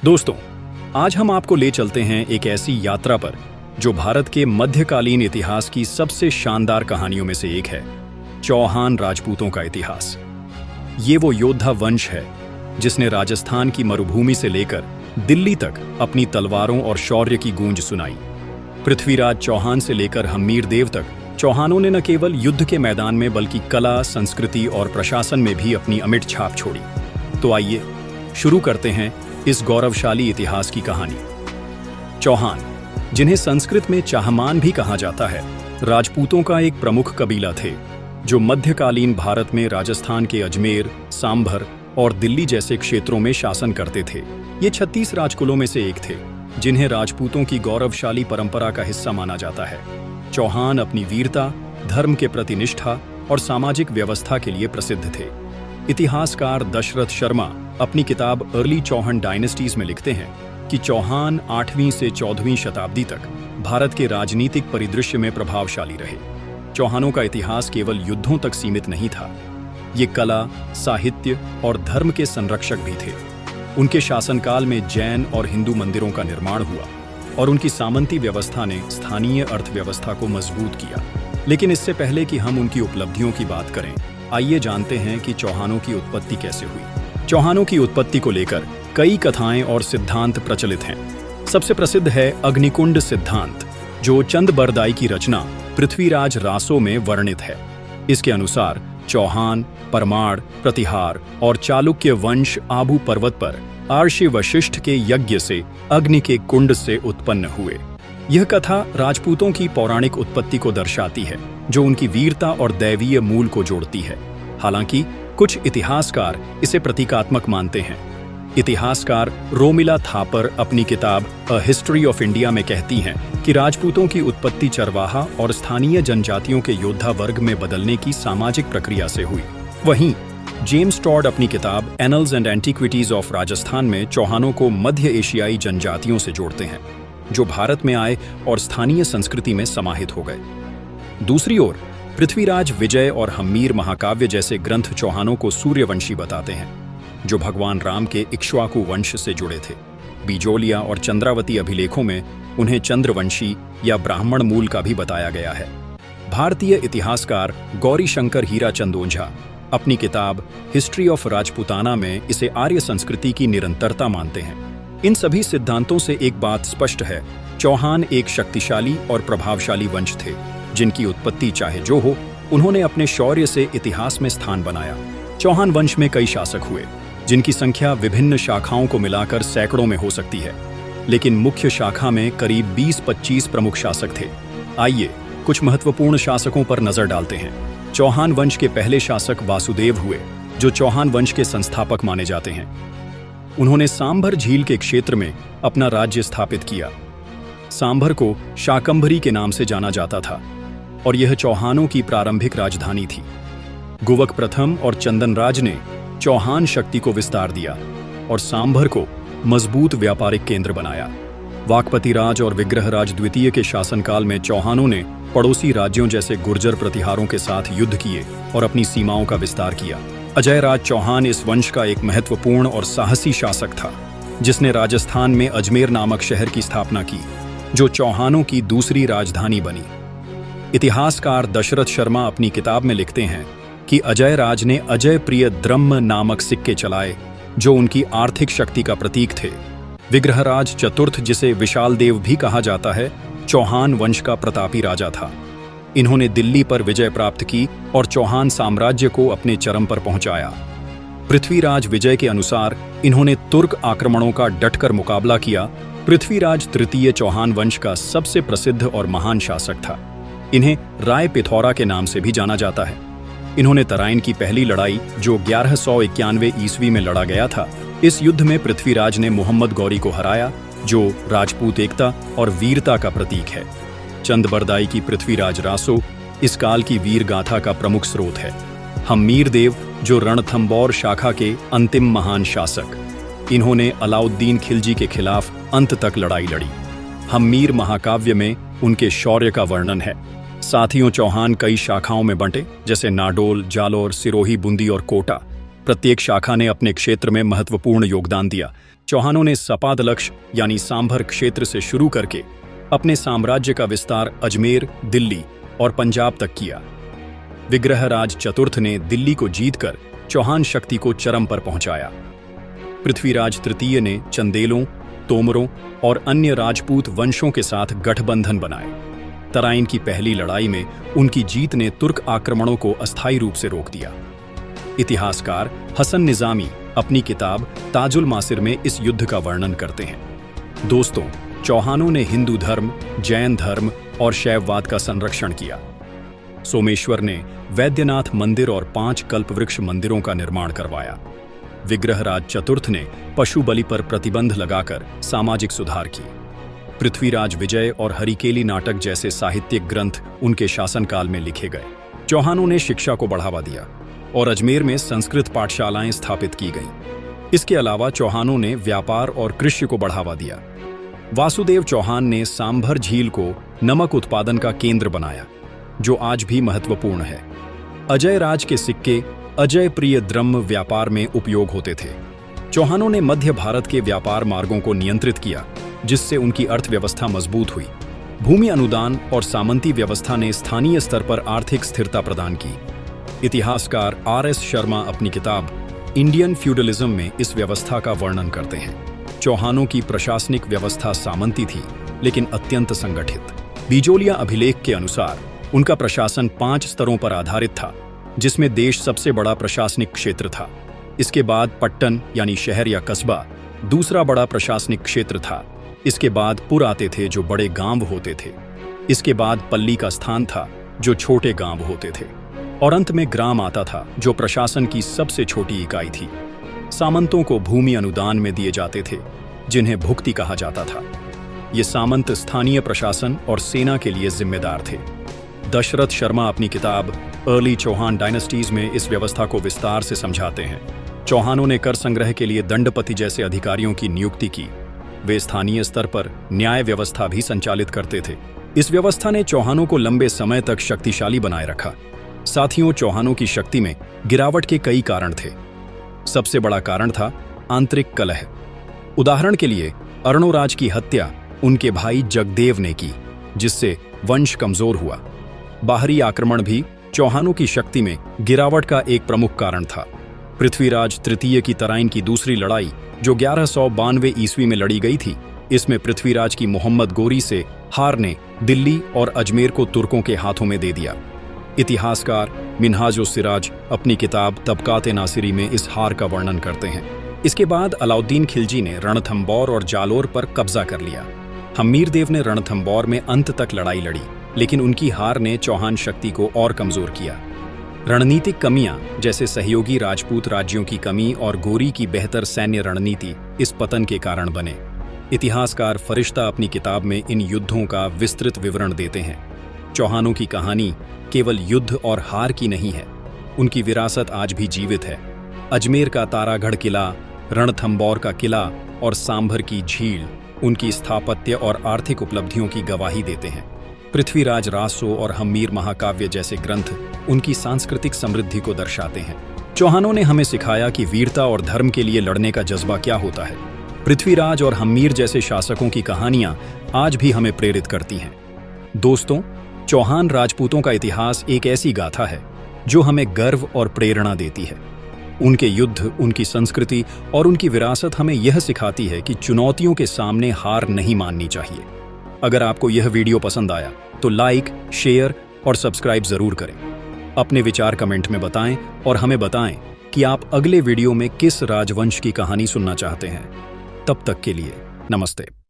दोस्तों, आज हम आपको ले चलते हैं एक ऐसी यात्रा पर जो भारत के मध्यकालीन इतिहास की सबसे शानदार कहानियों में से एक है, चौहान राजपूतों का इतिहास। ये वो योद्धा वंश है जिसने राजस्थान की मरुभूमि से लेकर दिल्ली तक अपनी तलवारों और शौर्य की गूंज सुनाई। पृथ्वीराज चौहान से लेकर हम्मीर देव तक चौहानों ने न केवल युद्ध के मैदान में बल्कि कला, संस्कृति और प्रशासन में भी अपनी अमिट छाप छोड़ी। तो आइए शुरू करते हैं इस गौरवशाली इतिहास की कहानी। चौहान, जिन्हें संस्कृत में चाहमान भी कहा जाता है, राजपूतों का एक प्रमुख कबीला थे जो मध्यकालीन भारत में राजस्थान के अजमेर, सांभर और दिल्ली जैसे क्षेत्रों में शासन करते थे। ये 36 राजकुलों में से एक थे जिन्हें राजपूतों की गौरवशाली परंपरा का हिस्सा माना जाता है। चौहान अपनी वीरता, धर्म के प्रति निष्ठा और सामाजिक व्यवस्था के लिए प्रसिद्ध थे। इतिहासकार दशरथ शर्मा अपनी किताब अर्ली चौहान डायनेस्टीज में लिखते हैं कि चौहान 8वीं से 14वीं शताब्दी तक भारत के राजनीतिक परिदृश्य में प्रभावशाली रहे। चौहानों का इतिहास केवल युद्धों तक सीमित नहीं था, ये कला, साहित्य और धर्म के संरक्षक भी थे। उनके शासनकाल में जैन और हिंदू मंदिरों का निर्माण हुआ और उनकी सामंती व्यवस्था ने स्थानीय अर्थव्यवस्था को मजबूत किया। लेकिन इससे पहले कि हम उनकी उपलब्धियों की बात करें, आइए जानते हैं कि चौहानों की उत्पत्ति कैसे हुई। चौहानों की उत्पत्ति को लेकर कई कथाएं और सिद्धांत प्रचलित हैं। सबसे प्रसिद्ध है अग्निकुंड सिद्धांत, जो चंदबरदाई की रचना पृथ्वीराज रासो में वर्णित है। इसके अनुसार चौहान, परमार, प्रतिहार और चालुक्य वंश आबू पर्वत पर आर्षि वशिष्ठ के यज्ञ से अग्नि के कुंड से उत्पन्न हुए। यह कथा राजपूतों की पौराणिक उत्पत्ति को दर्शाती है, जो उनकी वीरता और दैवीय मूल को जोड़ती है। हालांकि कुछ इतिहासकार इसे प्रतीकात्मक मानते हैं। इतिहासकार रोमिला थापर अपनी किताब अ हिस्ट्री ऑफ इंडिया में कहती हैं कि राजपूतों की उत्पत्ति चरवाहा और स्थानीय जनजातियों के योद्धा वर्ग में बदलने की सामाजिक प्रक्रिया से हुई। वहीं जेम्स टॉड अपनी किताब annuls and antiquities of Rajasthan में चौहानों को मध्य एशियाई जनजातियों से जोड़ते हैं, जो भारत में आए और स्थानीय संस्कृति में समाहित हो गए। दूसरी ओर पृथ्वीराज विजय और हम्मीर महाकाव्य जैसे ग्रंथ चौहानों को सूर्यवंशी बताते हैं, जो भगवान राम के इक्ष्वाकु वंश से जुड़े थे। बीजोलिया और चंद्रावती अभिलेखों में उन्हें चंद्रवंशी या ब्राह्मण मूल का भी बताया गया है। भारतीय इतिहासकार गौरी शंकर हीरा चंदोंझा अपनी किताब हिस्ट्री ऑफ राजपूताना में इसे आर्य संस्कृति की निरंतरता मानते हैं। इन सभी सिद्धांतों से एक बात स्पष्ट है, चौहान एक शक्तिशाली और प्रभावशाली वंश थे, जिनकी उत्पत्ति चाहे जो हो, उन्होंने अपने शौर्य से इतिहास में स्थान बनाया। चौहान वंश में कई शासक हुए, जिनकी संख्या विभिन्न शाखाओं को मिलाकर सैकड़ों में हो सकती है, लेकिन मुख्य शाखा में करीब 20-25 प्रमुख शासक थे। आइए कुछ महत्वपूर्ण शासकों पर नजर डालते हैं। चौहान वंश के पहले शासक वासुदेव हुए, जो चौहान वंश के संस्थापक माने जाते हैं। उन्होंने सांभर झील के क्षेत्र में अपना राज्य स्थापित किया। सांभर को शाकंभरी के नाम से जाना जाता था और यह चौहानों की प्रारंभिक राजधानी थी। गुवक प्रथम और चंदनराज ने चौहान शक्ति को विस्तार दिया और सांभर को मजबूत व्यापारिक केंद्र बनाया। वाकपति राज और विग्रहराज द्वितीय के शासनकाल में चौहानों ने पड़ोसी राज्यों जैसे गुर्जर प्रतिहारों के साथ युद्ध किए और अपनी सीमाओं का विस्तार किया। अजयराज चौहान इस वंश का एक महत्वपूर्ण और साहसी शासक था, जिसने राजस्थान में अजमेर नामक शहर की स्थापना की, जो चौहानों की दूसरी राजधानी बनी। इतिहासकार दशरथ शर्मा अपनी किताब में लिखते हैं कि अजयराज ने अजय प्रिय द्रह्म नामक सिक्के चलाए, जो उनकी आर्थिक शक्ति का प्रतीक थे। विग्रहराज चतुर्थ, जिसे विशाल देव भी कहा जाता है, चौहान वंश का प्रतापी राजा था। इन्होंने दिल्ली पर विजय प्राप्त की और चौहान साम्राज्य को अपने चरम पर पहुंचाया। पृथ्वीराज विजय के अनुसार इन्होंने तुर्क आक्रमणों का डटकर मुकाबला किया। पृथ्वीराज तृतीय चौहान वंश का सबसे प्रसिद्ध और महान शासक था। इन्हें राय पिथौरा के नाम से भी जाना जाता है। इन्होंने तराइन की पहली लड़ाई, जो 1191 ईस्वी में लड़ा गया था, इस युद्ध में पृथ्वीराज ने मोहम्मद गौरी को हराया, जो राजपूत एकता और वीरता का प्रतीक है। चंदबरदाई की पृथ्वीराज रासो इस काल की वीर गाथा का प्रमुख स्रोत है। हम्मीर देव, जो रणथंबौर शाखा के अंतिम महान शासक, इन्होंने अलाउद्दीन खिलजी के खिलाफ अंत तक लड़ाई लड़ी। हम्मीर महाकाव्य में उनके शौर्य का वर्णन है। साथियों, चौहान कई शाखाओं में बंटे, जैसे नाडोल, जालोर, सिरोही, बूंदी और कोटा। प्रत्येक शाखा ने अपने क्षेत्र में महत्वपूर्ण योगदान दिया। चौहानों ने सपादलक्ष यानी सांभर क्षेत्र से शुरू करके अपने साम्राज्य का विस्तार अजमेर, दिल्ली और पंजाब तक किया। विग्रहराज चतुर्थ ने दिल्ली को जीतकर चौहान शक्ति को चरम पर पहुंचाया। पृथ्वीराज तृतीय ने चंदेलों, तोमरों और अन्य राजपूत वंशों के साथ गठबंधन बनाए। तराइन की पहली लड़ाई में उनकी जीत ने तुर्क आक्रमणों को अस्थायी रूप से रोक दिया। इतिहासकार हसन निजामी अपनी किताब ताजुल मासिर में इस युद्ध का वर्णन करते हैं। दोस्तों, चौहानों ने हिंदू धर्म, जैन धर्म और शैववाद का संरक्षण किया। सोमेश्वर ने वैद्यनाथ मंदिर और 5 कल्पवृक्ष मंदिरों का निर्माण करवाया। विग्रहराज चतुर्थ ने पशु बलि पर प्रतिबंध लगाकर सामाजिक सुधार किए। पृथ्वीराज विजय और हरिकेली नाटक जैसे साहित्यिक ग्रंथ उनके शासनकाल में लिखे गए। चौहानों ने शिक्षा को बढ़ावा दिया और अजमेर में संस्कृत पाठशालाएं स्थापित की गईं। इसके अलावा चौहानों ने व्यापार और कृषि को बढ़ावा दिया। वासुदेव चौहान ने सांभर झील को नमक उत्पादन का केंद्र बनाया, जो आज भी महत्वपूर्ण है। अजय राज के सिक्के अजय प्रिय द्रव्य व्यापार में उपयोग होते थे। चौहानों ने मध्य भारत के व्यापार मार्गों को नियंत्रित किया, जिससे उनकी अर्थव्यवस्था मजबूत हुई। भूमि अनुदान और सामंती व्यवस्था ने स्थानीय स्तर पर आर्थिक स्थिरता प्रदान की। इतिहासकार R.S. शर्मा अपनी किताब इंडियन फ्यूडलिज्म में इस व्यवस्था का वर्णन करते हैं। चौहानों की प्रशासनिक व्यवस्था सामंती थी, लेकिन अत्यंत संगठित। बिजोलिया अभिलेख के अनुसार उनका प्रशासन 5 स्तरों पर आधारित था, जिसमें देश सबसे बड़ा प्रशासनिक क्षेत्र था। इसके बाद पट्टन यानी शहर या कस्बा दूसरा बड़ा प्रशासनिक क्षेत्र था। इसके बाद पुर आते थे, जो बड़े गांव होते थे। इसके बाद पल्ली का स्थान था, जो छोटे गांव होते थे, और अंत में ग्राम आता था, जो प्रशासन की सबसे छोटी इकाई थी। सामंतों को भूमि अनुदान में दिए जाते थे, जिन्हें भुक्ति कहा जाता था। ये सामंत स्थानीय प्रशासन और सेना के लिए जिम्मेदार थे। दशरथ शर्मा अपनी किताब अर्ली चौहान डायनेस्टीज में इस व्यवस्था को विस्तार से समझाते हैं। चौहानों ने कर संग्रह के लिए दंडपति जैसे अधिकारियों की नियुक्ति की। वे स्थानीय स्तर पर न्याय व्यवस्था भी संचालित करते थे। इस व्यवस्था ने चौहानों को लंबे समय तक शक्तिशाली बनाए रखा। साथियों, चौहानों की शक्ति में गिरावट के कई कारण थे। सबसे बड़ा कारण था आंतरिक कलह। उदाहरण के लिए अर्णोराज की हत्या उनके भाई जगदेव ने की, जिससे वंश कमजोर हुआ। बाहरी आक्रमण भी चौहानों की शक्ति में गिरावट का एक प्रमुख कारण था। पृथ्वीराज तृतीय की तराइन की दूसरी लड़ाई, जो 1192 ईस्वी में लड़ी गई थी, इसमें पृथ्वीराज की मोहम्मद गोरी से हार ने दिल्ली और अजमेर को तुर्कों के हाथों में दे दिया। इतिहासकार मिन्हाज-उस-सिराज अपनी किताब तबकात-ए-नासिरी में इस हार का वर्णन करते हैं। इसके बाद अलाउद्दीन खिलजी ने रणथंबोर और जालोर पर कब्जा कर लिया। हम्मीरदेव ने रणथंबोर में अंत तक लड़ाई लड़ी, लेकिन उनकी हार ने चौहान शक्ति को और कमजोर किया। रणनीतिक कमियां, जैसे सहयोगी राजपूत राज्यों की कमी और गोरी की बेहतर सैन्य रणनीति, इस पतन के कारण बने। इतिहासकार फरिश्ता अपनी किताब में इन युद्धों का विस्तृत विवरण देते हैं। चौहानों की कहानी केवल युद्ध और हार की नहीं है, उनकी विरासत आज भी जीवित है। अजमेर का तारागढ़ किला, रणथंबोर का किला और सांभर की झील उनकी स्थापत्य और आर्थिक उपलब्धियों की गवाही देते हैं। पृथ्वीराज रासो और हम्मीर महाकाव्य जैसे ग्रंथ उनकी सांस्कृतिक समृद्धि को दर्शाते हैं। चौहानों ने हमें सिखाया कि वीरता और धर्म के लिए लड़ने का जज्बा क्या होता है। पृथ्वीराज और हम्मीर जैसे शासकों की कहानियां आज भी हमें प्रेरित करती हैं। दोस्तों, चौहान राजपूतों का इतिहास एक ऐसी गाथा है जो हमें गर्व और प्रेरणा देती है। उनके युद्ध, उनकी संस्कृति और उनकी विरासत हमें यह सिखाती है कि चुनौतियों के सामने हार नहीं माननी चाहिए। अगर आपको यह वीडियो पसंद आया तो लाइक, शेयर और सब्सक्राइब जरूर करें। अपने विचार कमेंट में बताएं और हमें बताएं कि आप अगले वीडियो में किस राजवंश की कहानी सुनना चाहते हैं। तब तक के लिए नमस्ते।